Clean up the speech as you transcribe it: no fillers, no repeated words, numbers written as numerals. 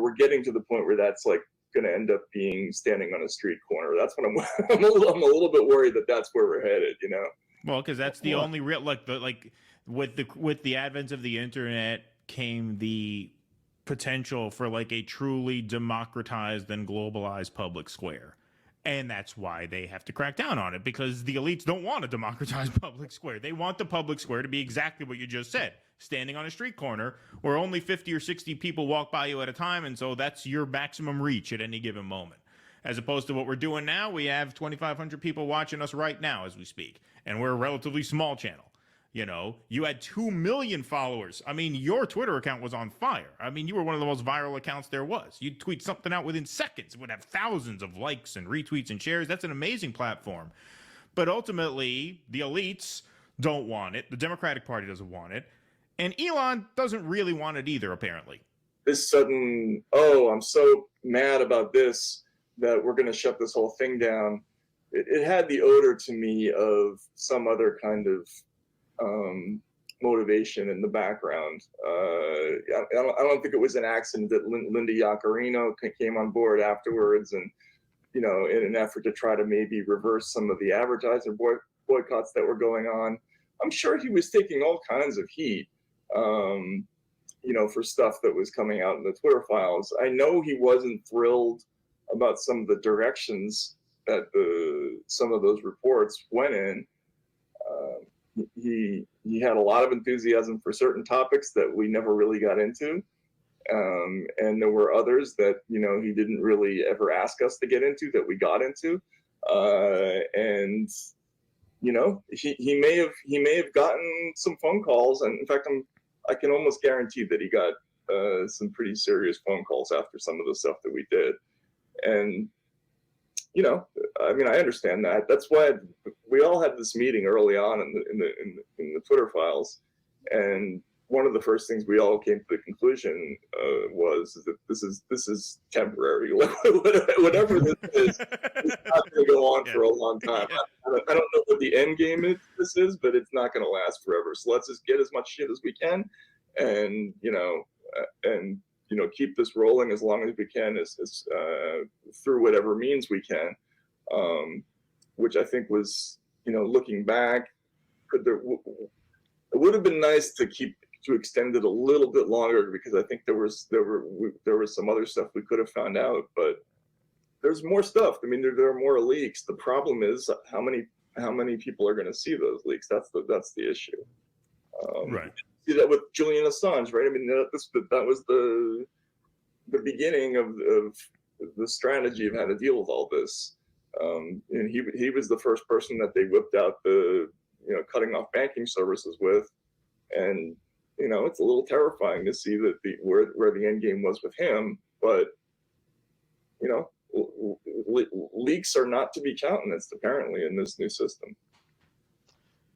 we're getting to the point where that's like going to end up being standing on a street corner. That's what I'm a little bit worried that that's where we're headed, you know. Well, because that's the only real with the advent of the internet came the potential for like a truly democratized and globalized public square. And that's why they have to crack down on it, because the elites don't want a democratized public square. They want the public square to be exactly what you just said, standing on a street corner where only 50 or 60 people walk by you at a time, and so that's your maximum reach at any given moment. As opposed to what we're doing now, we have 2,500 people watching us right now as we speak, and we're a relatively small channel. You know, you had 2 million followers. I mean, your Twitter account was on fire. I mean, you were one of the most viral accounts there was. You'd tweet something out within seconds. It would have thousands of likes and retweets and shares. That's an amazing platform. But ultimately, the elites don't want it. The Democratic Party doesn't want it. And Elon doesn't really want it either, apparently. This sudden, oh, I'm so mad about this that we're going to shut this whole thing down. It had the odor to me of some other kind of motivation in the background. I don't think it was an accident that Linda Yaccarino came on board afterwards, and you know, in an effort to try to maybe reverse some of the advertiser boycotts that were going on. I'm sure he was taking all kinds of heat, you know, for stuff that was coming out in the Twitter files. I know he wasn't thrilled about some of the directions that some of those reports went in. He had a lot of enthusiasm for certain topics that we never really got into, and there were others that, you know, he didn't really ever ask us to get into that we got into, and you know, he may have gotten some phone calls, and in fact I can almost guarantee that he got some pretty serious phone calls after some of the stuff that we did. And you know, I mean, I understand that. That's why we all had this meeting early on in the Twitter files, and one of the first things we all came to the conclusion was that this is temporary. Whatever this is, it's not going to go on for a long time. I don't know what the end game this is, but it's not going to last forever. So let's just get as much shit as we can, and keep this rolling as long as we can, as through whatever means we can, which I think was, you know, looking back, it would have been nice to extend it a little bit longer, because I think there was some other stuff we could have found out, but there's more stuff. I mean, there are more leaks. The problem is how many people are going to see those leaks. That's the issue. Right. See that with Julian Assange, right? I mean, that was the beginning of the strategy of how to deal with all this. And he was the first person that they whipped out the, you know, cutting off banking services with, and you know, it's a little terrifying to see that where the end game was with him. But you know, leaks are not to be countenanced apparently in this new system.